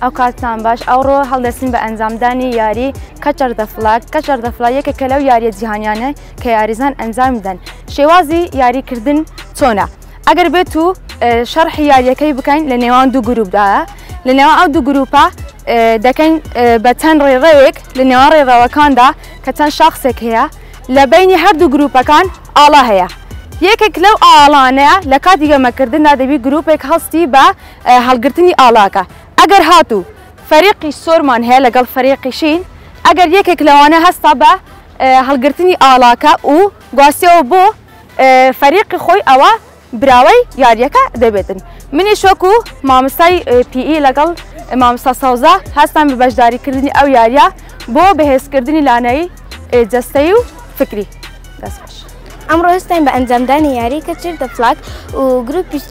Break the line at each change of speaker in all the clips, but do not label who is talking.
ئەو کاتتان باش ئەوڕۆ هەڵدەستین بە ئەنجامدانی یاری کەچەر دەفڵات. کەچەر دەفڵات یەکێکە لەو یاریە جیهانیانە کە یاریزان ئەنجام بدەن. شێوازی یاریکردن چۆنە؟ ئەگەر بێت و شەرحی یاریەکەی بکەین لە نێوان دوو گروپدایە، لە نێوان ئەو دوو گروپە دەکەین بە چەند ڕێڕەوێک لە نێوان ڕێڕەوەکاندا کە چەند شاخسێک هەیە، لە بینی هەردوو گروپەکان ئاڵا هەیە. یەکێک لەو ئاڵانەیە لە کاتی گەمەکردندا دەبی گروپێک هەستی بە هەڵگرتنی ئاڵاکە. ئەگەر هاتوو فەریقی سۆرمان هەیە لەگەڵ فەریقی شین، ئەگەر یەکێک لەوانە هەستا بە هەڵگرتنی ئاڵاکە و گواستیەوە بۆ فەریقی خۆی، ئەوە براوەی یاریەکە دەبێتن. منیش وەکو مامۆستای PE لەگەڵ مامۆستا سەوزە هەستان بە بەشداریکردنی ئەو یاریە بۆ بەهێزکردنی لانەی جەستەیی و فکری. دەست باش.
ئەمڕۆ هەستین بە ئەنجامدانی یاری کەچەر دەفڵات و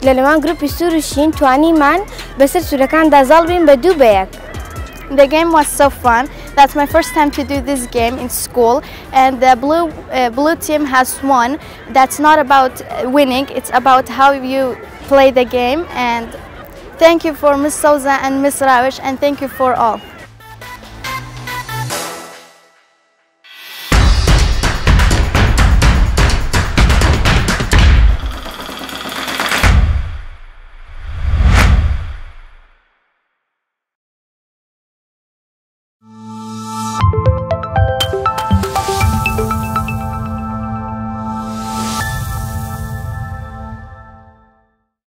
لە لەوان گروپی سوور و شین توانیمان بەسەر سوورەکاندا زاڵ بین بە دوو بە یەک.
The game was so fun. That's my first time to do this game in school, and the blue team has won. That's not about winning, it's about how you play the game. And thank you for Ms. Souza and Ms. Rawish, and thank you for all.